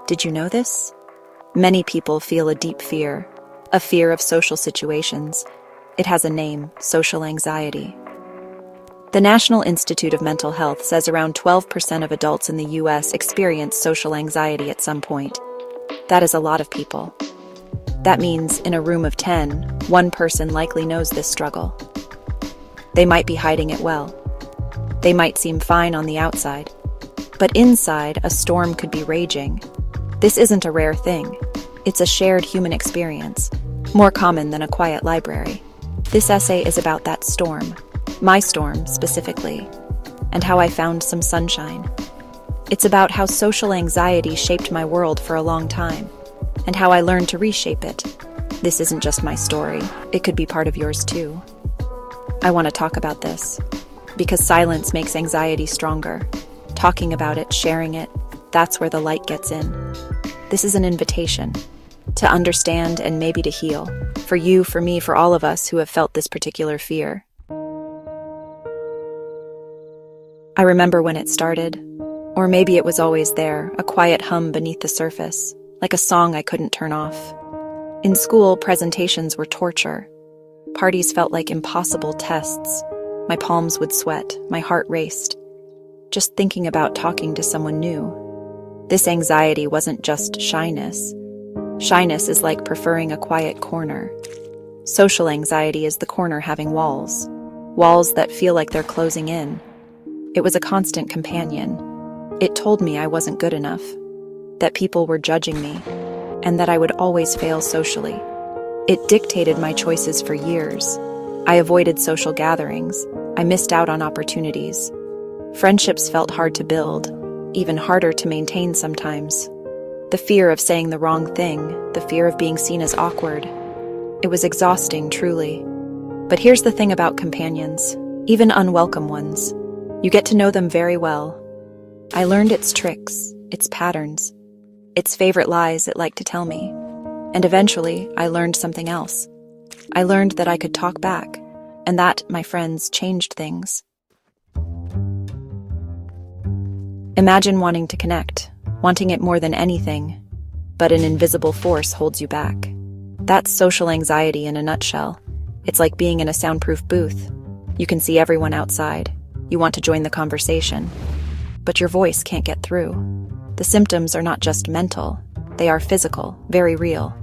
Did you know this? Many people feel a deep fear, a fear of social situations. It has a name: social anxiety. The National Institute of Mental Health says around 12% of adults in the US experience social anxiety at some point. That is a lot of people. That means in a room of 10, one person likely knows this struggle. They might be hiding it well. They might seem fine on the outside, but inside a storm could be raging. This isn't a rare thing. It's a shared human experience, more common than a quiet library. This essay is about that storm, my storm specifically, and how I found some sunshine. It's about how social anxiety shaped my world for a long time, and how I learned to reshape it. This isn't just my story. It could be part of yours too. I want to talk about this, because silence makes anxiety stronger. Talking about it, sharing it, that's where the light gets in. This is an invitation to understand and maybe to heal. For you, for me, for all of us who have felt this particular fear. I remember when it started, or maybe it was always there, a quiet hum beneath the surface, like a song I couldn't turn off. In school, presentations were torture. Parties felt like impossible tests. My palms would sweat, my heart raced, just thinking about talking to someone new. This anxiety wasn't just shyness. Shyness is like preferring a quiet corner. Social anxiety is the corner having walls. Walls that feel like they're closing in. It was a constant companion. It told me I wasn't good enough, that people were judging me, and that I would always fail socially. It dictated my choices for years. I avoided social gatherings. I missed out on opportunities. Friendships felt hard to build, even harder to maintain sometimes. The fear of saying the wrong thing, the fear of being seen as awkward. It was exhausting, truly. But here's the thing about companions, even unwelcome ones. You get to know them very well. I learned its tricks, its patterns, its favorite lies it liked to tell me. And eventually, I learned something else. I learned that I could talk back, and that, my friends, changed things. Imagine wanting to connect, wanting it more than anything, but an invisible force holds you back. That's social anxiety in a nutshell. It's like being in a soundproof booth. You can see everyone outside. You want to join the conversation, but your voice can't get through. The symptoms are not just mental. They are physical, very real.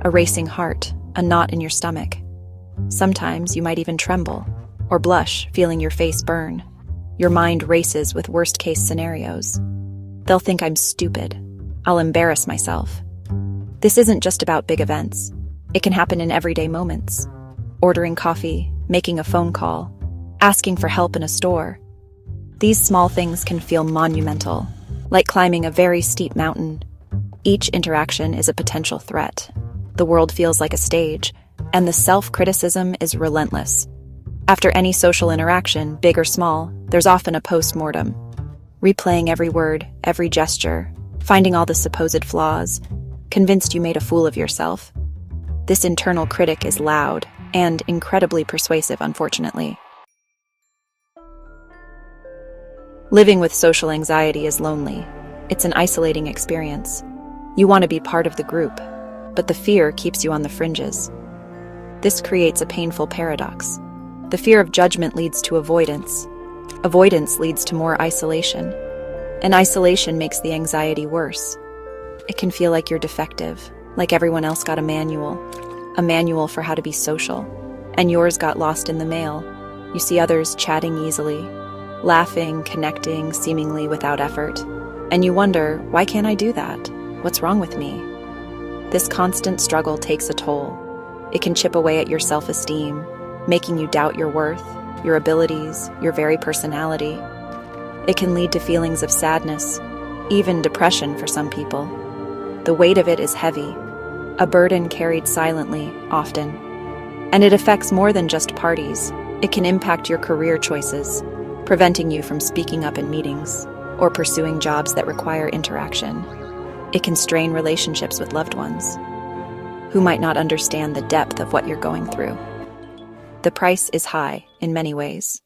A racing heart, a knot in your stomach. Sometimes you might even tremble, or blush, feeling your face burn. Your mind races with worst-case scenarios. They'll think I'm stupid. I'll embarrass myself. This isn't just about big events. It can happen in everyday moments. Ordering coffee, making a phone call, asking for help in a store. These small things can feel monumental, like climbing a very steep mountain. Each interaction is a potential threat. The world feels like a stage, and the self-criticism is relentless. After any social interaction, big or small, there's often a post-mortem. Replaying every word, every gesture, finding all the supposed flaws, convinced you made a fool of yourself. This internal critic is loud and incredibly persuasive, unfortunately. Living with social anxiety is lonely. It's an isolating experience. You want to be part of the group, but the fear keeps you on the fringes. This creates a painful paradox. The fear of judgment leads to avoidance. Avoidance leads to more isolation. And isolation makes the anxiety worse. It can feel like you're defective, like everyone else got a manual for how to be social, and yours got lost in the mail. You see others chatting easily, laughing, connecting, seemingly without effort. And you wonder, why can't I do that? What's wrong with me? This constant struggle takes a toll. It can chip away at your self-esteem, making you doubt your worth, your abilities, your very personality. It can lead to feelings of sadness, even depression for some people. The weight of it is heavy, a burden carried silently, often. And it affects more than just parties. It can impact your career choices, preventing you from speaking up in meetings or pursuing jobs that require interaction. It can strain relationships with loved ones who might not understand the depth of what you're going through. The price is high in many ways.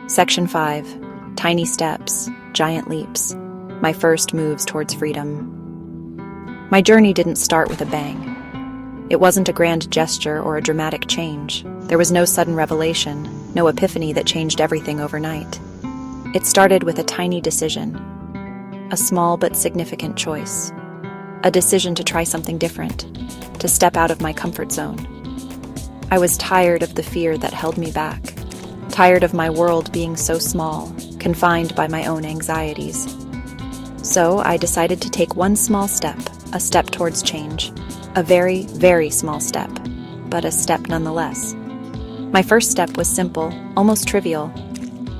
Section 5. Tiny steps, giant leaps. my first moves towards freedom. My journey didn't start with a bang. It wasn't a grand gesture or a dramatic change. There was no sudden revelation, no epiphany that changed everything overnight. It started with a tiny decision, a small but significant choice, a decision to try something different, to step out of my comfort zone. I was tired of the fear that held me back, tired of my world being so small, confined by my own anxieties. So I decided to take one small step, a step towards change. A very, very small step, but a step nonetheless. My first step was simple, almost trivial.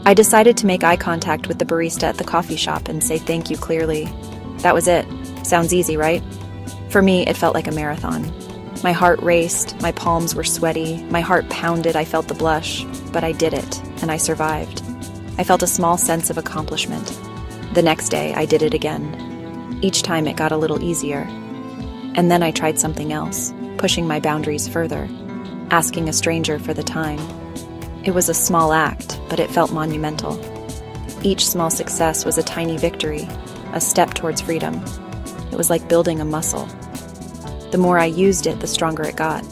I decided to make eye contact with the barista at the coffee shop and say thank you clearly. That was it. Sounds easy, right? For me, it felt like a marathon. My heart raced, my palms were sweaty, my heart pounded, I felt the blush, but I did it, and I survived. I felt a small sense of accomplishment. The next day, I did it again. Each time it got a little easier. And then I tried something else, pushing my boundaries further, asking a stranger for the time. It was a small act, but it felt monumental. Each small success was a tiny victory, a step towards freedom. It was like building a muscle. The more I used it, the stronger it got.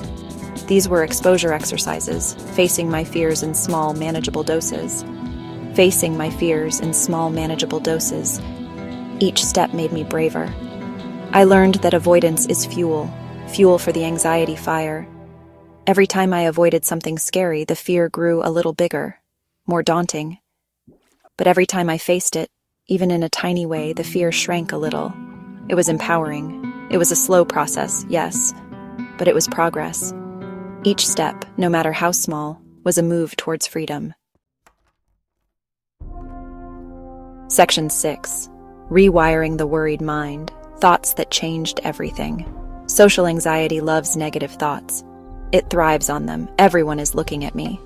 These were exposure exercises, facing my fears in small, manageable doses. Facing my fears in small, manageable doses. Each step made me braver. I learned that avoidance is fuel for the anxiety fire. Every time I avoided something scary, the fear grew a little bigger, more daunting. But every time I faced it, even in a tiny way, the fear shrank a little. It was empowering. It was a slow process, yes, but it was progress. Each step, no matter how small, was a move towards freedom. Section 6. Rewiring the worried mind. Thoughts that changed everything. Social anxiety loves negative thoughts. It thrives on them. Everyone is looking at me.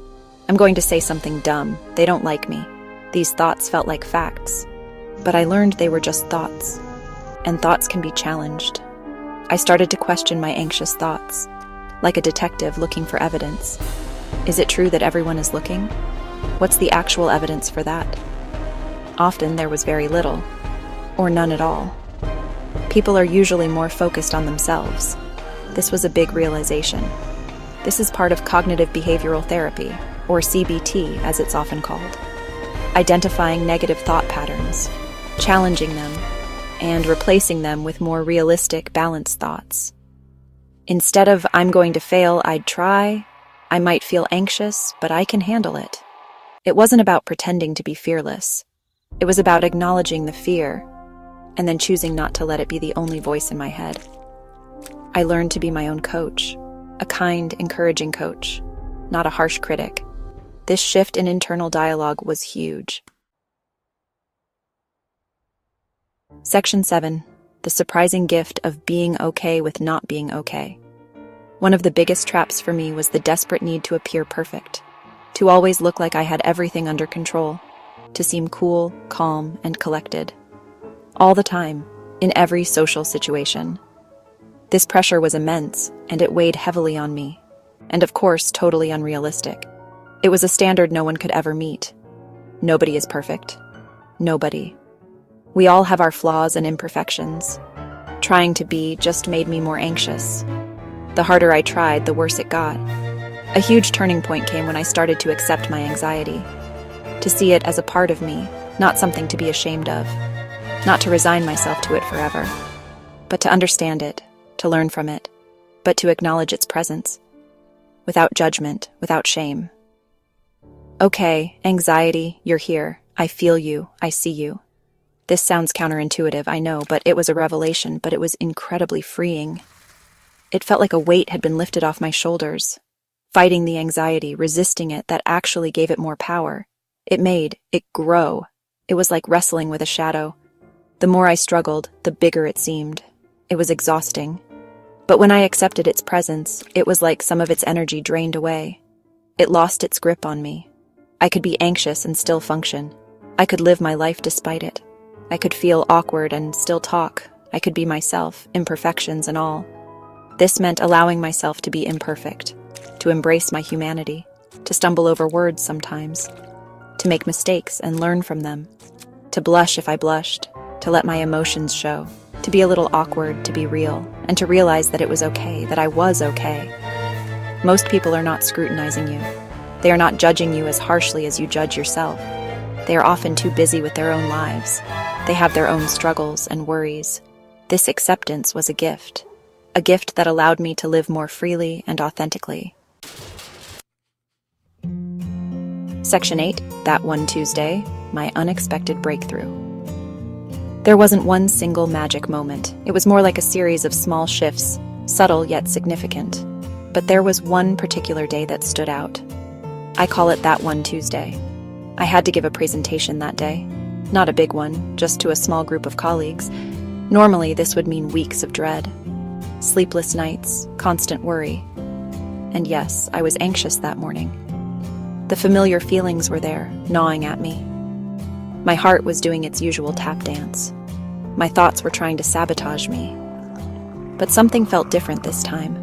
I'm going to say something dumb. They don't like me. These thoughts felt like facts. But I learned they were just thoughts. And thoughts can be challenged. I started to question my anxious thoughts, like a detective looking for evidence. Is it true that everyone is looking? What's the actual evidence for that? Often there was very little, or none at all. People are usually more focused on themselves. This was a big realization. This is part of cognitive behavioral therapy, or CBT as it's often called. Identifying negative thought patterns, challenging them, and replacing them with more realistic, balanced thoughts. Instead of "I'm going to fail, I'd try," I might feel anxious, but I can handle it. It wasn't about pretending to be fearless. It was about acknowledging the fear, and then choosing not to let it be the only voice in my head. I learned to be my own coach, a kind, encouraging coach, not a harsh critic. This shift in internal dialogue was huge. Section 7. The surprising gift of being okay with not being okay. One of the biggest traps for me was the desperate need to appear perfect, to always look like I had everything under control, to seem cool, calm, and collected. All the time, in every social situation. This pressure was immense, and it weighed heavily on me, and of course, totally unrealistic. It was a standard no one could ever meet. Nobody is perfect. Nobody. We all have our flaws and imperfections. Trying to be just made me more anxious. The harder I tried, the worse it got. A huge turning point came when I started to accept my anxiety, to see it as a part of me, not something to be ashamed of, not to resign myself to it forever, but to understand it, to learn from it, but to acknowledge its presence, without judgment, without shame. Okay, anxiety, you're here. I feel you. I see you. This sounds counterintuitive, I know, but it was a revelation, but it was incredibly freeing. It felt like a weight had been lifted off my shoulders. Fighting the anxiety, resisting it, that actually gave it more power. It made it grow. It was like wrestling with a shadow. The more I struggled, the bigger it seemed. It was exhausting. But when I accepted its presence, it was like some of its energy drained away. It lost its grip on me. I could be anxious and still function. I could live my life despite it. I could feel awkward and still talk. I could be myself, imperfections and all. This meant allowing myself to be imperfect, to embrace my humanity, to stumble over words sometimes, to make mistakes and learn from them, to blush if I blushed, to let my emotions show, to be a little awkward, to be real, and to realize that it was okay, that I was okay. Most people are not scrutinizing you. They are not judging you as harshly as you judge yourself. They are often too busy with their own lives. They have their own struggles and worries. This acceptance was a gift that allowed me to live more freely and authentically. Section 8, That One Tuesday, My Unexpected Breakthrough. There wasn't one single magic moment. It was more like a series of small shifts, subtle yet significant. But there was one particular day that stood out. I call it That One Tuesday. I had to give a presentation that day. Not a big one, just to a small group of colleagues. Normally, this would mean weeks of dread. Sleepless nights, constant worry. And yes, I was anxious that morning. The familiar feelings were there, gnawing at me. My heart was doing its usual tap dance. My thoughts were trying to sabotage me. But something felt different this time.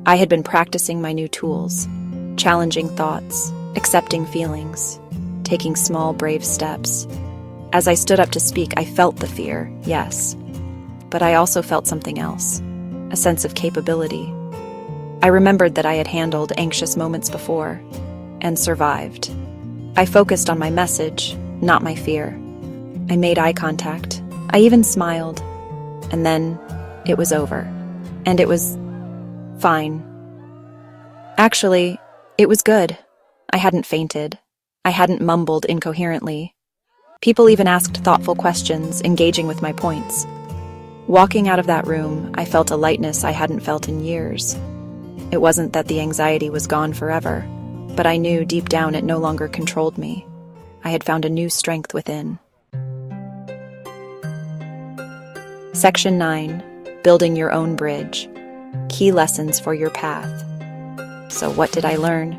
I had been practicing my new tools, challenging thoughts, accepting feelings, taking small, brave steps. As I stood up to speak, I felt the fear, yes. But I also felt something else, a sense of capability. I remembered that I had handled anxious moments before, and survived. I focused on my message, not my fear. I made eye contact. I even smiled. And then it was over. And it was fine. Actually, it was good. I hadn't fainted. I hadn't mumbled incoherently. People even asked thoughtful questions, engaging with my points. Walking out of that room, I felt a lightness I hadn't felt in years. It wasn't that the anxiety was gone forever, but I knew deep down it no longer controlled me. I had found a new strength within. Section 9, Building Your Own Bridge. Key lessons for your path. So what did I learn?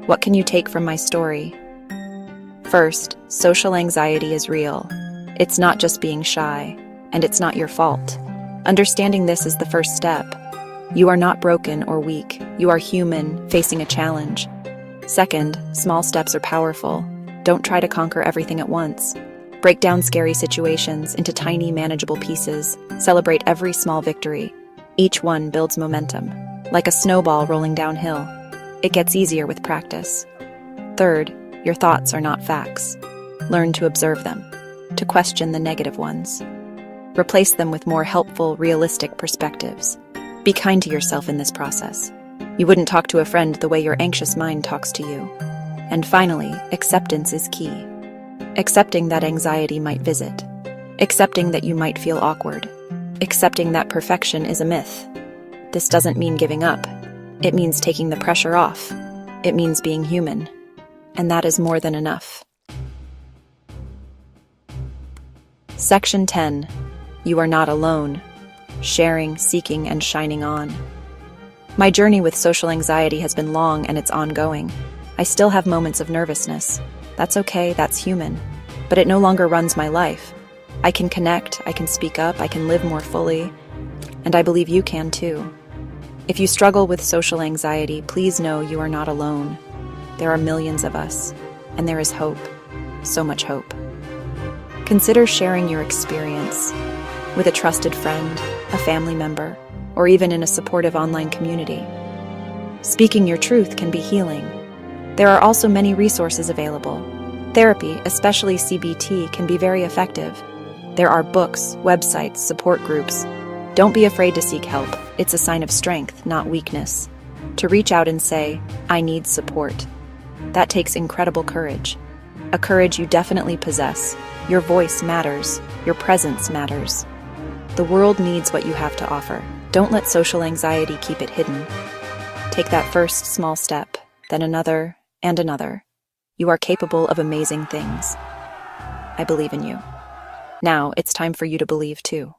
What can you take from my story? First, social anxiety is real. It's not just being shy, and it's not your fault. Understanding this is the first step. You are not broken or weak. You are human, facing a challenge. Second, small steps are powerful. Don't try to conquer everything at once. Break down scary situations into tiny, manageable pieces. Celebrate every small victory. Each one builds momentum, like a snowball rolling downhill. It gets easier with practice. Third, your thoughts are not facts. Learn to observe them, to question the negative ones. Replace them with more helpful, realistic perspectives. Be kind to yourself in this process. You wouldn't talk to a friend the way your anxious mind talks to you. And finally, acceptance is key. Accepting that anxiety might visit. Accepting that you might feel awkward. Accepting that perfection is a myth. This doesn't mean giving up. It means taking the pressure off. It means being human. And that is more than enough. Section 10. You are not alone. Sharing, seeking, and shining on. My journey with social anxiety has been long and it's ongoing. I still have moments of nervousness. That's okay, that's human. But it no longer runs my life. I can connect, I can speak up, I can live more fully. And I believe you can too. If you struggle with social anxiety, please know you are not alone. There are millions of us, and there is hope, so much hope. Consider sharing your experience with a trusted friend, a family member, or even in a supportive online community. Speaking your truth can be healing. There are also many resources available. Therapy, especially CBT, can be very effective. There are books, websites, support groups. Don't be afraid to seek help. It's a sign of strength, not weakness. To reach out and say, I need support. That takes incredible courage. A courage you definitely possess. Your voice matters. Your presence matters. The world needs what you have to offer. Don't let social anxiety keep it hidden. Take that first small step, then another and another. You are capable of amazing things. I believe in you. Now it's time for you to believe too.